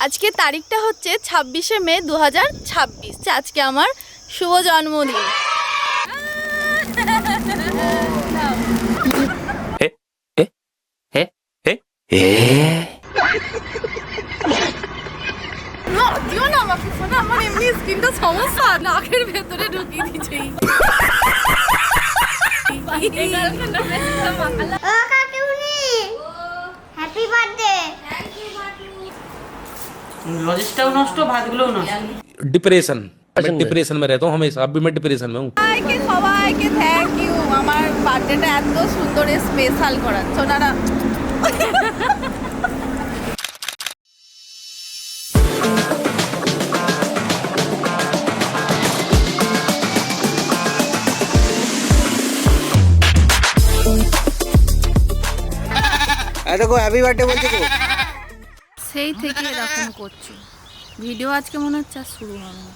আজকে তারিখটা হচ্ছে 26শে মে 2026। আজকে আমার শুভ জন্মদিন। দিও না আমাকে ফোন, আমার এমনি স্কিনটা সমস্যা, নাকের ভেতরে ঢুকিয়ে দিচ্ছে। Happy birthday. लॉजिस्टिक नष्ट भातগুলোও নষ্ট। डिप्रेशन मैं डिप्रेशन में रहता हूँ हमेशा। अभी मैं डिप्रेशन में हूँ। সবাইকে থ্যাংক ইউ আমার বার্থডেটা এত সুন্দর স্পেশাল করার সোনারা। দেখো হ্যাপি বার্থডে বলছে তো, সেই থেকে এরকম করছি ভিডিও। আজকে মনে হচ্ছে আর শুরু হবে না।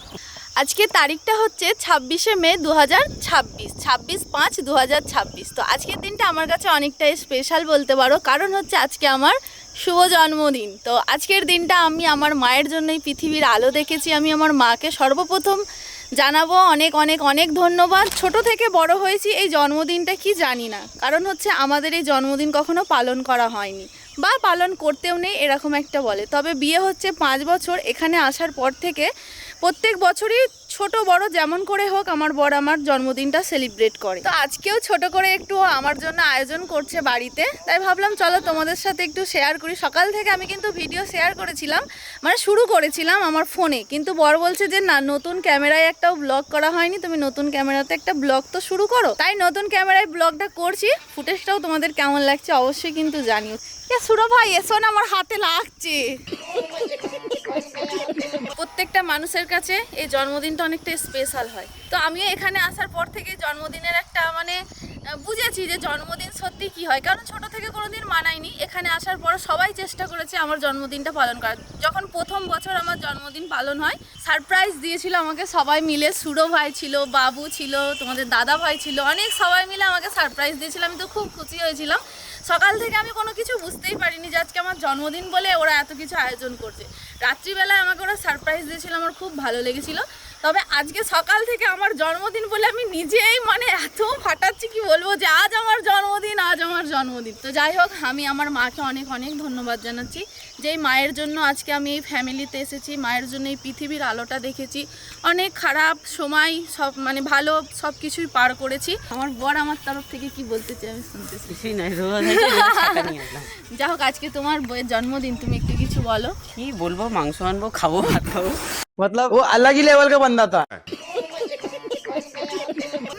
আজকে তারিখটা হচ্ছে 26শে মে 2026, 26/5/2026। তো আজকের দিনটা আমার কাছে অনেকটাই স্পেশাল বলতে পারো, কারণ হচ্ছে আজকে আমার শুভ জন্মদিন। তো আজকের দিনটা আমি আমার মায়ের জন্যই পৃথিবীর আলো দেখেছি। আমি আমার মাকে সর্বপ্রথম জানাবো অনেক অনেক অনেক ধন্যবাদ। ছোট থেকে বড় হয়েছি, এই জন্মদিনটা কি জানি না, কারণ হচ্ছে আমাদের এই জন্মদিন কখনো পালন করা হয়নি বা পালন করতেও নেই এরকম একটা বলে। তবে বিয়ে হচ্ছে 5 বছর, এখানে আসার পর থেকে প্রত্যেক বছরই ছোট বড় যেমন করে হোক আমার বর আমার জন্মদিনটা সেলিব্রেট করে। তো আজকেও ছোট করে একটু আমার জন্য আয়োজন করছে বাড়িতে, তাই ভাবলাম চলো তোমাদের সাথে একটু শেয়ার করি। সকাল থেকে আমি কিন্তু ভিডিও শেয়ার করেছিলাম, মানে শুরু করেছিলাম আমার ফোনে, কিন্তু বর বলছে যে না, নতুন ক্যামেরায় একটাও ব্লগ করা হয়নি, তুমি নতুন ক্যামেরাতে একটা ব্লগ তো শুরু করো। তাই নতুন ক্যামেরায় ব্লগটা করছি। ফুটেজটাও তোমাদের কেমন লাগছে অবশ্যই কিন্তু জানিও। সুরো ভাই এসো না, আমার হাতে লাগছে। প্রত্যেকটা মানুষের কাছে এই জন্মদিনটা অনেকটা স্পেশাল হয়। তো আমিও এখানে আসার পর থেকে জন্মদিনের একটা বুঝেছি যে জন্মদিন সত্যি কি হয়, কারণ ছোট থেকে কোনোদিন মানাইনি। এখানে আসার পর সবাই চেষ্টা করেছে আমার জন্মদিনটা পালন করার। যখন প্রথম বছর আমার জন্মদিন পালন হয়, সারপ্রাইজ দিয়েছিল আমাকে সবাই মিলে। সুরো ভাই ছিল, বাবু ছিল, তোমাদের দাদা ভাই ছিল, অনেক সবাই মিলে আমাকে সারপ্রাইজ দিয়েছিল। আমি তো খুব খুশি হয়েছিলাম। সকাল থেকে আমি কোনো কিছু বুঝতেই পারিনি যে আজকে আমার জন্মদিন বলে ওরা এত কিছু আয়োজন করছে। রাত্রিবেলায় আমাকে ওরা সারপ্রাইজ দিয়েছিল, আমার খুব ভালো লেগেছিল। তবে আজকে সকাল থেকে আমার জন্মদিন বলে আমি নিজেই এত ফাটাচ্ছি, কি বলবো, যে আজ আমার জন্মদিন, আজ আমার জন্মদিন। তো যাই হোক, আমি আমার মাকে অনেক অনেক ধন্যবাদ জানাচ্ছি, যেই মায়ের জন্য আজকে আমি এই ফ্যামিলিতে এসেছি, মায়ের জন্য এই পৃথিবীর আলোটা দেখেছি। অনেক খারাপ সময় সব ভালো সব কিছুই পার করেছি। আমার বর আমার তরফ থেকে কি বলতে চাই আমি শুনতেছি। কিছুই নাই, যাই হোক, আজকে তোমার বইয়ের জন্মদিন, তুমি একটু কিছু বলো। কি বলবো, মাংস আনবো, খাবো, ভাত খাবো। मतलब वो अलग ही लेवल का बंदा था।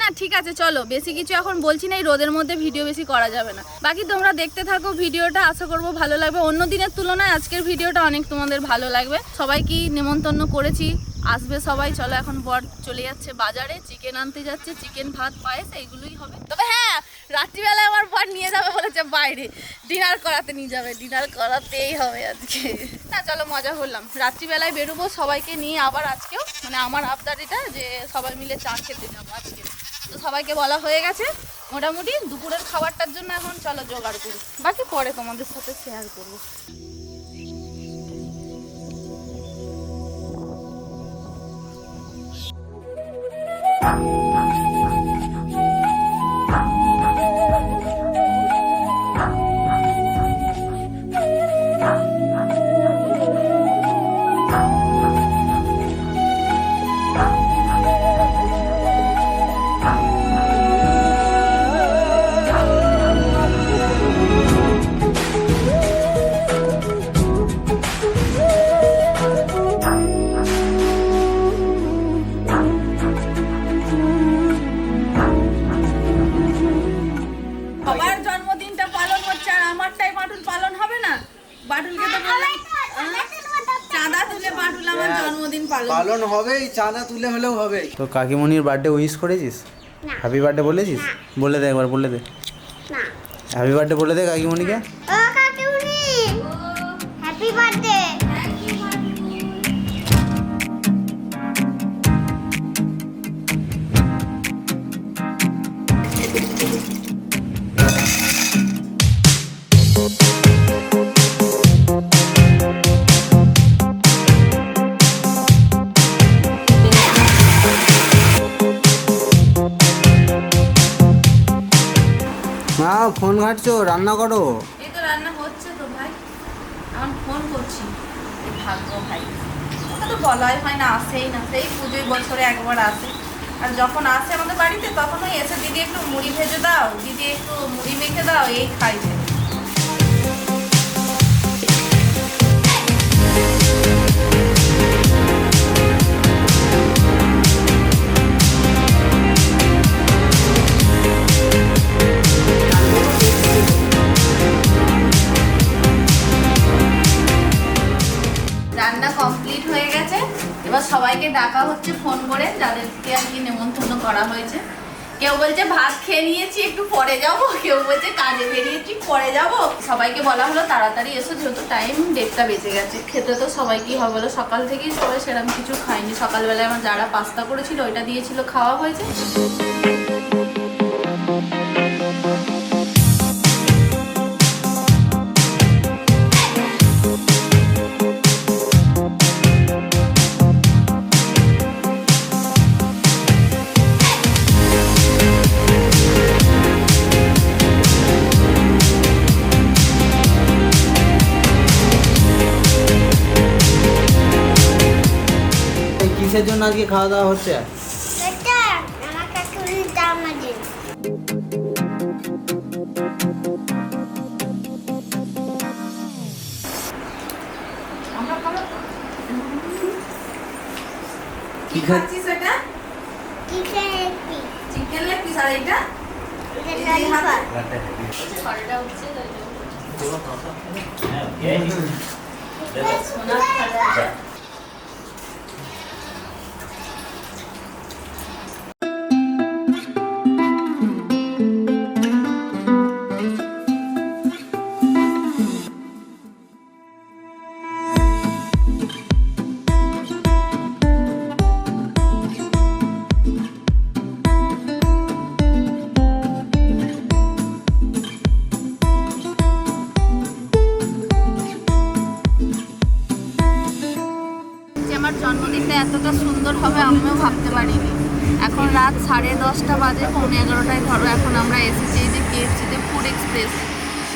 না ঠিক আছে, চলো বেশি কিছু এখন বলছি না, এই রোদের মধ্যে ভিডিও বেশি করা যাবে না। বাকি তোমরা দেখতে থাকো ভিডিওটা, আশা করবো ভালো লাগবে। অন্য দিনের তুলনায় আজকের ভিডিওটা অনেক তোমাদের ভালো লাগবে। সবাইকে নেমন্তন্ন করেছি, আসবে সবাই। চলো এখন বর চলে যাচ্ছে বাজারে, চিকেন আনতে যাচ্ছে, চিকেন ভাত পায়েস এইগুলোই হবে। তবে হ্যাঁ, রাত্রিবেলায় আমার বর নিয়ে যাবে বলেছে বাইরে, ডিনার করাতে নিয়ে যাবে, ডিনার করাতেই হবে আজকে। না চলো মজা করলাম, রাত্রিবেলায় বেরোবো সবাইকে নিয়ে আবার। আজকেও আমার আবদার এটা যে সবাই মিলে চা খেতে যাবো আজকে। তো সবাইকে বলা হয়ে গেছে মোটামুটি। দুপুরের খাবারটার জন্য এখন চলো জোগাড় করি, বাকি পরে তোমাদের সাথে শেয়ার করবো। সবার জন্মদিনটা পালন হচ্ছে আর আমারটাই বাটুল পালন হবে না? বাটুলকে তো বললাম চাঁদা তুলে বাটুল আমার জন্মদিন পালন হবে, চাঁদা তুলে হলেও হবে। তো কাকিমণির বার্থডে উইশ করেছিস? হ্যাপি বার্থডে বলেছিস? বলে দে একবার, বলে দে হ্যাপি বার্থডে বলে দে কাকিমণিকে। ও কাকিমণি, হ্যাপি বার্থডে। ফোন ঘাটছো, রান্না করো। এই তো রান্না হচ্ছে তো ভাই, এখন ফোন করছি। এই ভাগ্য ভাই, ওটা তো বলাই হয় না, আসেই না, সেই পুজোয় বছরে একবার আসে। আর যখন আসে আমাদের বাড়িতে তখন ওই এসে দিদি একটু মুড়ি ভেজে দাও, দিদি একটু মুড়ি মেখে দাও, এই খাই যে। রান্না কমপ্লিট হয়ে গেছে, এবার সবাইকে ডাকা হচ্ছে ফোন করে, যাদেরকে আর কি নেমন্তন্ন করা হয়েছে। কেউ বলছে ভাত খেয়ে নিয়েছি একটু পরে যাব, কেউ বলছে কাজে বেরিয়েছি পরে যাব। সবাইকে বলা হলো তাড়াতাড়ি এসো, যেহেতু টাইম 1:30 বেজে গেছে। খেতে তো সবাইকেই হবে, বলো সকাল থেকেই সবাই সেরকম কিছু খায়নি। সকালবেলায় আমার যারা পাস্তা করেছিল ওইটা দিয়েছিল, খাওয়া হয়েছে। কিসের জন্য আজকে খাওয়া দাওয়া হচ্ছে? এটা আমার কাকুরির জামা দিন। কি খাচ্ছিস এটা? চিকেন একটি চিকেন লেগ পিস। আর এটা এটা ললিপপ। ছড়টা উঠছে তাই জন্য। যে আমার জন্মদিনটা এতটা সুন্দর হবে আমিও ভাবতে পারিনি। এখন রাত 10:30 বাজে, 11:15 ধরো। এখন আমরা এসেছি এই যে KFCতে, ফুড এক্সপ্রেস।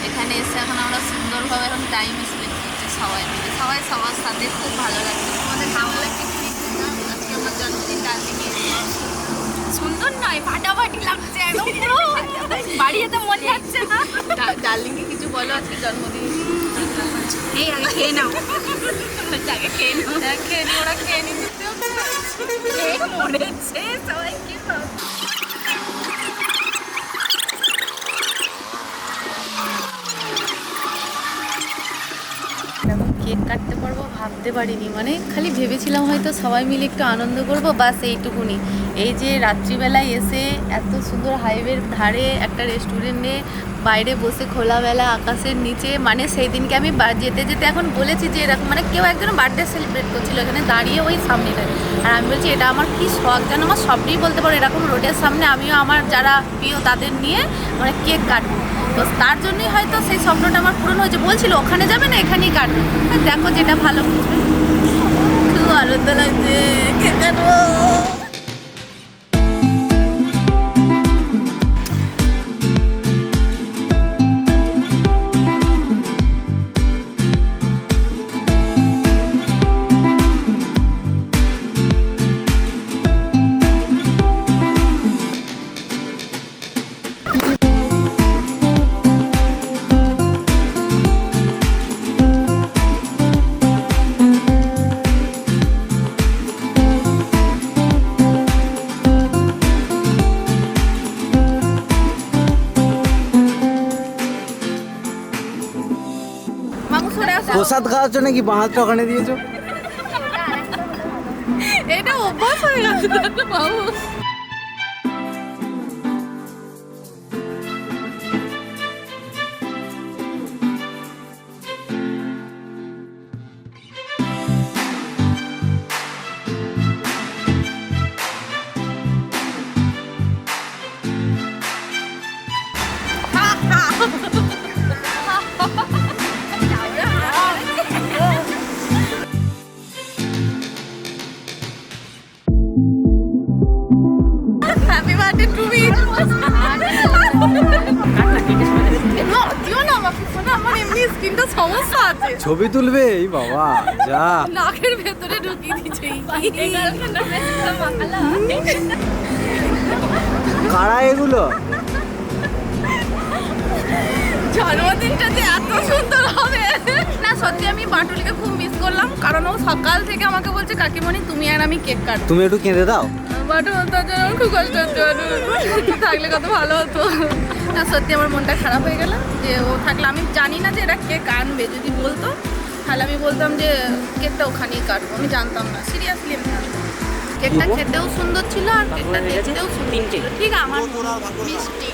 এখানে এসে এখন আমরা সুন্দরভাবে এখন টাইম স্পেন্ড করছি সবাই মিলে, সবাই সবার সাথে। খুব ভালো লাগছে। আমাদের কেমন লাগছে আজকে আমার জন্মদিন ডার্লিংয়ে? সুন্দর নয়, ফাটাফাটি লাগছে একদম পুরো। বাড়িতে মনে যাচ্ছে না। ডার্লিংকে কিছু বলো আজকে জন্মদিন। এই আগে খেয়ে নাও, আগে খেয়ে নাও। খেয়ে নি, ওরা খেয়ে নি, মরেছে সবাই। কি কেক কাটতে পারবো ভাবতে পারিনি, মানে খালি ভেবেছিলাম হয়তো সবাই মিলে একটু আনন্দ করবো, বাস এইটুকুনি। এই যে রাত্রিবেলায় এসে এত সুন্দর হাইওয়ের ধারে একটা রেস্টুরেন্টে বাইরে বসে খোলাবেলা আকাশের নিচে, মানে সেই দিনকে আমি যেতে যেতে এখন বলেছি যে এরকম, মানে কেউ একজন বার্থডে সেলিব্রেট করছিল এখানে দাঁড়িয়ে ওই সামনেটায়। আর আমি বলছি এটা আমার কি শখ, যেন আমার সবটাই বলতে পারো এরকম রোডের সামনে আমিও আমার যারা প্রিয় তাদের নিয়ে মানে কেক কাটবো। তো তার জন্যই হয়তো সেই স্বপ্নটা আমার পূরণ হয়েছে। বলছিল ওখানে যাবে না, এখানেই কাটবে। দেখো যেটা ভালো বুঝবে। খুব আনন্দ লাগছে, কেক কাটবো। প্রসাদ খাওয়াচ্ছ নাকি? বাঁ হাতটা ওখানে দিয়েছো। এটা অভ্যাস হয়ে গেছে বাবু। Happy birthday to me. তিনটা সমস্যা আছে। ছবি তুলবে এই বাবা যা নাকের ভেতরে ঢুকিয়ে দিচ্ছে কারা এগুলো জন্মদিনটা যে এত সুন্দর হবে না, সত্যি আমি বাটুলকে খুব মিস করলাম, কারণ ও সকাল থেকে আমাকে বলছে কাকিমণি তুমি আর আমি কেক কাটবো। তুমি একটু কেঁদে দাও বাটুল তার জন্য আমার খুব কষ্ট হচ্ছে, বাটুল থাকলে কত ভালো হতো। না সত্যি আমার মনটা খারাপ হয়ে গেল যে ও থাকলে। আমি জানি না যে এটা কেক আনবে, যদি বলতো তাহলে আমি বলতাম যে কেকটা ওখানেই কাটবো, আমি জানতাম না, সিরিয়াসলি আমি জানতাম। কেকটা খেতেও সুন্দর ছিল আর কেকটা দেখতেও সুন্দর ছিল। ঠিক আমার মিষ্টি